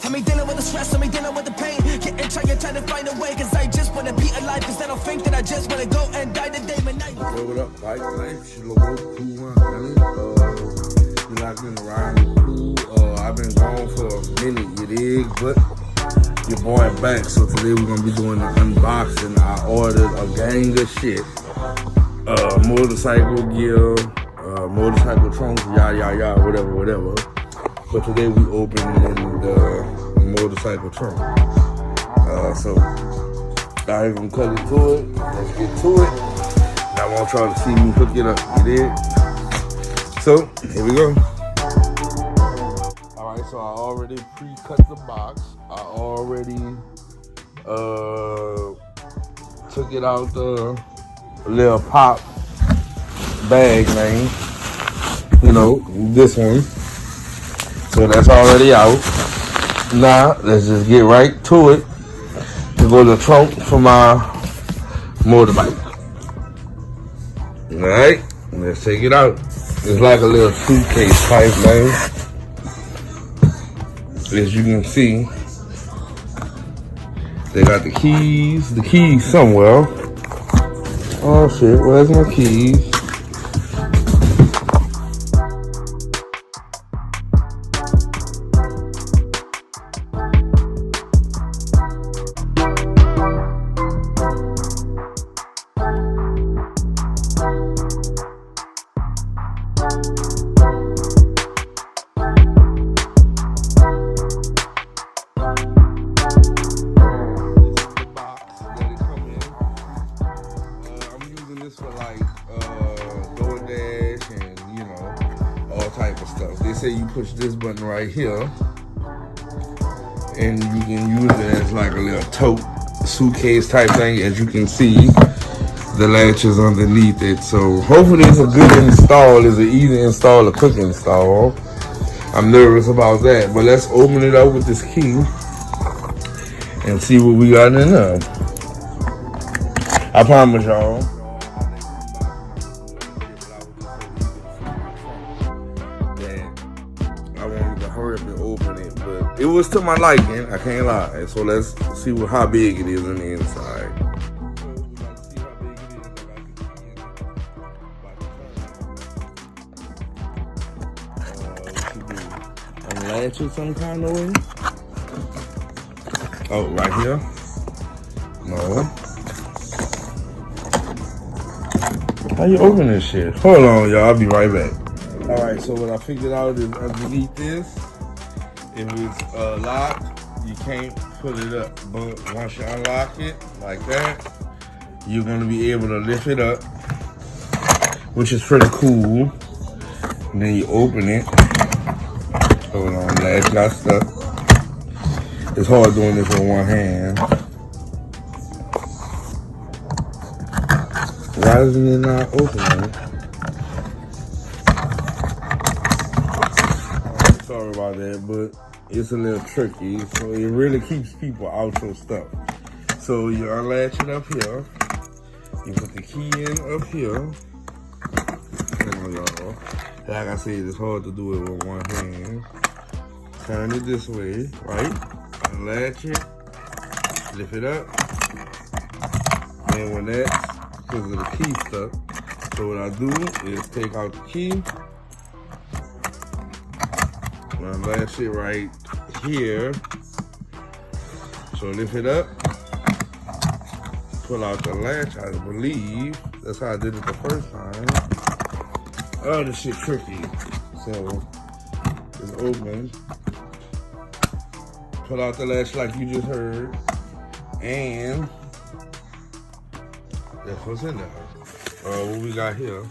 I mean dealing with the stress, I mean dealing with the pain. Getting trying to find a way, cause I just wanna be alive. Cause I don't think that I just wanna go and die today, man. Yo, what up, Bike Life? She look cool, man. You locked in the ride with cool. I've been gone for a minute, you dig? But your boy back, so today we're gonna be doing the unboxing. I ordered a gang of shit. Motorcycle gear, motorcycle trunks, whatever. But today we opening the motorcycle trunk. So I ain't gonna cut into it. Let's get to it. I want y'all to see me hook it up, you dig? So, here we go. Alright, so I already pre-cut the box. I already took it out the little pop bag, man. You know, this one. So that's already out. Now, let's just get right to it. To go to the trunk for my motorbike. Alright, let's take it out. It's like a little suitcase type thing. As you can see, they got the keys somewhere. Oh shit, where's my keys? For like DoorDash and you know all type of stuff. They say you push this button right here and you can use it as like a little tote suitcase type thing. As you can see, the latch is underneath it. So hopefully it's a good install. It's an easy install, a quick install. I'm nervous about that, but let's open it up with this key and see what we got in there. I promise y'all. I wanted to hurry up and open it, but it was to my liking, I can't lie. So let's see how big it is on the inside. Unlatch it some kind of way. Oh, right here? No. How you open this shit? Hold on, y'all, I'll be right back. Alright, so what I figured out is underneath this, if it's locked, you can't pull it up. But once you unlock it, like that, you're going to be able to lift it up, which is pretty cool. And then you open it. Hold on, latch got stuck. It's hard doing this with one hand. Why isn't it not opening? Sorry about that, but it's a little tricky. So it really keeps people out your stuff. So you unlatch it up here. You put the key in up here. Hang on, y'all. Like I said, it's hard to do it with one hand. Turn it this way, right? Unlatch it. Lift it up. And when that's because of the key stuck, so what I do is take out the key. Unlatch it right here. So lift it up. Pull out the latch, I believe. That's how I did it the first time. Oh, this shit tricky. So it's open. Pull out the latch like you just heard. And that's what's in there. What we got here.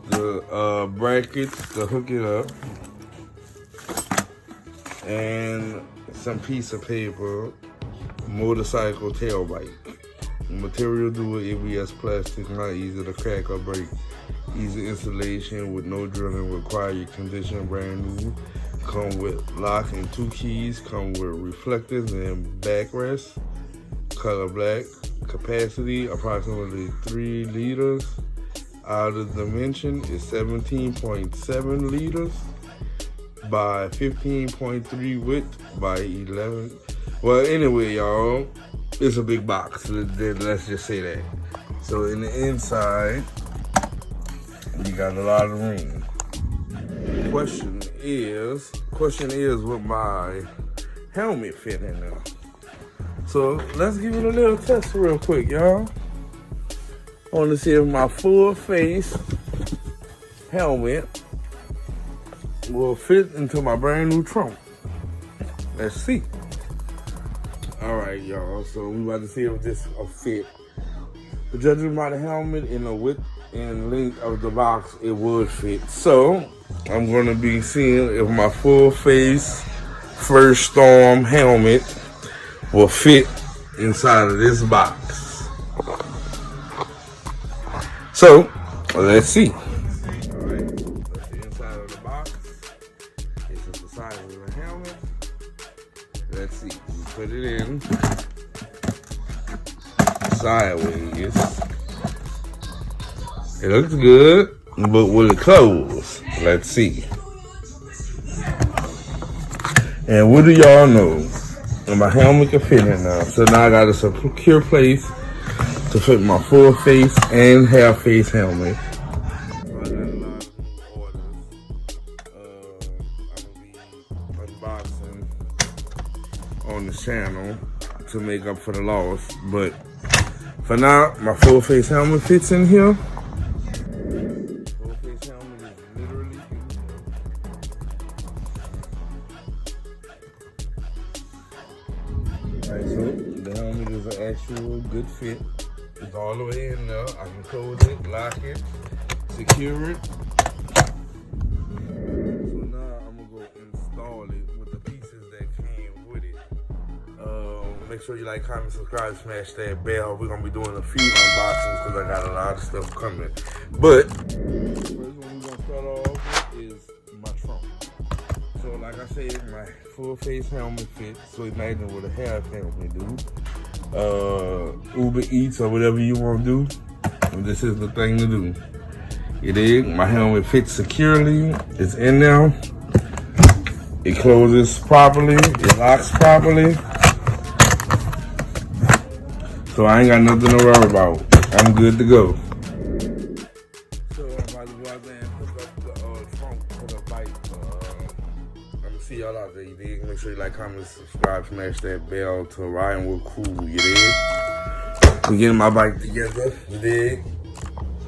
The brackets to hook it up. And some piece of paper, motorcycle tail bike. Material dual ABS plastic, not easy to crack or break. Easy installation with no drilling, require your condition brand new. Come with lock and 2 keys, come with reflectors and backrest. Color black. Capacity approximately 3 liters. Outer dimension is 17.7 liters. by 15.3 width by 11. Well, anyway, y'all, it's a big box. Let's just say that. So in the inside, you got a lot of room. Question is, will my helmet fit in there? So let's give it a little test real quick, y'all. I want to see if my full face helmet will fit into my brand new trunk. Let's see. All right, y'all. So we about to see if this will fit. But judging by the helmet and the width and length of the box, it would fit. So I'm going to be seeing if my full face First Storm helmet will fit inside of this box. So let's see. All right, that's the inside of the box. This is the size of the helmet. Let's see. We put it in sideways. It looks good, but will it close? Let's see. And what do y'all know? My helmet can fit in now. So now I got a secure place to fit my full face and half face helmet. So I got a lot of orders. I'm gonna be unboxing on the channel to make up for the loss. But for now, my full face helmet fits in here. Full face helmet is literally Alright, so the helmet is an actual good fit. It's all the way in there. I can close it, lock it, secure it. So now I'm gonna go install it with the pieces that came with it. Make sure you like, comment, subscribe, smash that bell. We're gonna be doing a few unboxings because I got a lot of stuff coming. But first one we're gonna start off with is my trunk. So like I said, my full face helmet fits. So imagine what a half helmet do. Uber Eats or whatever you want to do. And this is the thing to do. You dig? My helmet fits securely. It's in there. It closes properly. It locks properly. So I ain't got nothing to worry about. I'm good to go. So I'm about to go out there and hook up the trunk for the bike. I'm gonna see y'all out there, you dig? Make sure you like, comment, subscribe, smash that bell to riding with cool, you dig? We getting my bike together, you dig?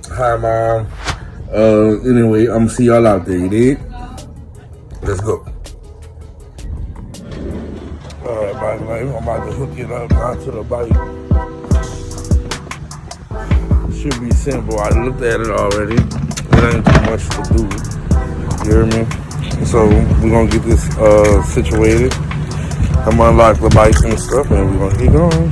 Hi, Mom. Anyway, I'm gonna see y'all out there, you dig? Let's go. Alright, BikeLife, I'm about to hook it up onto the bike. Should be simple. I looked at it already. It ain't too much to do. You hear me? So we're gonna get this situated. I'm gonna unlock the bike and stuff, and we're gonna keep going.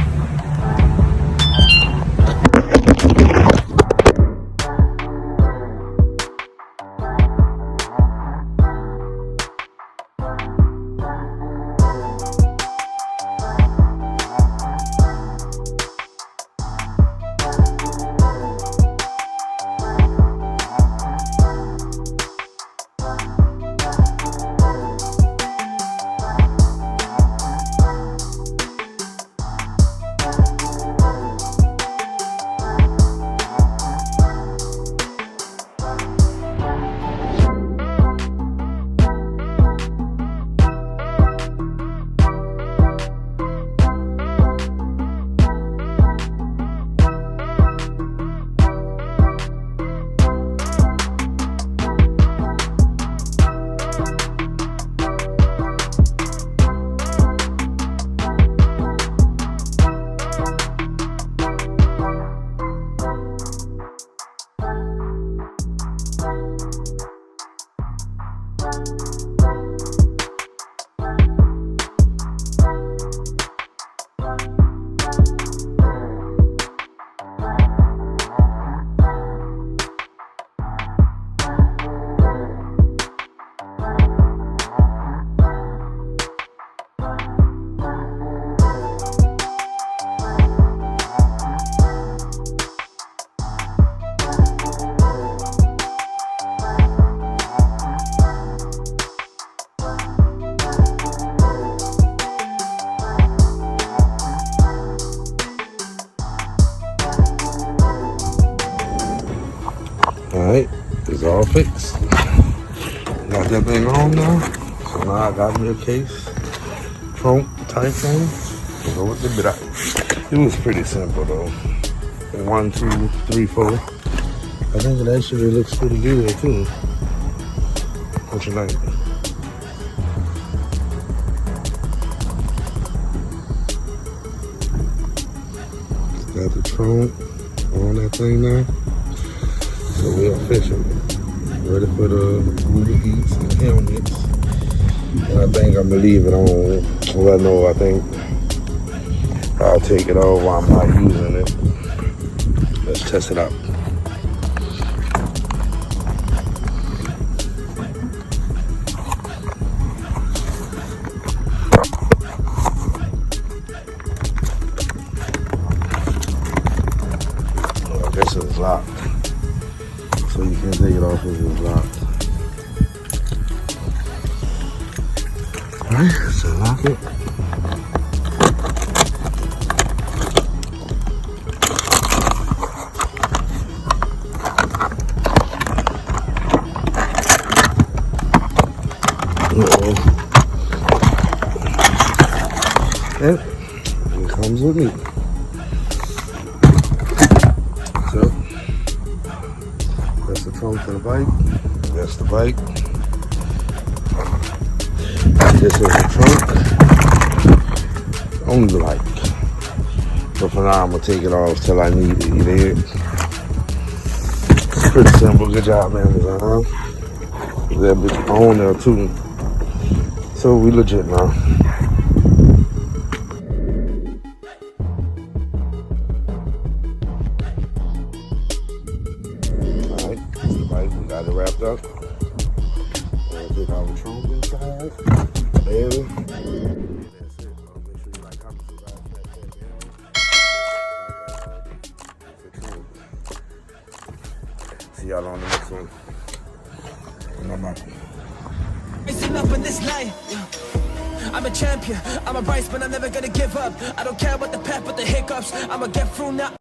everything on now. So now I got me a case, trunk type thing, to go with the bit. It was pretty simple though. 1, 2, 3, 4. I think it actually looks pretty good too. What you think? Got the trunk on that thing now. So we're official. Ready for the Uber Eats and helmets. And I think I'm gonna leave it on. Well, no, I think I'll take it off while I'm not using it. Let's test it out. I guess it's locked. So you can't take it off if it's locked. Alright, so lock it. And it comes with me. So that's the trunk for the bike. That's the bike. This is the trunk. On the bike. So for now I'm gonna take it off till I need it. You dig? It's pretty simple. Good job, Amazon. That bitch on there too. So we legit now. Alright, that's the bike. We got it wrapped up. Take our trunk inside. Baby. That's it. Make sure you like, comment, subscribe, see y'all on the next one. Bye-bye. Rising up in this night. I'm a champion, I'm a rise, but I'm never gonna give up. I don't care what the path, but the hiccups. I'ma get through now.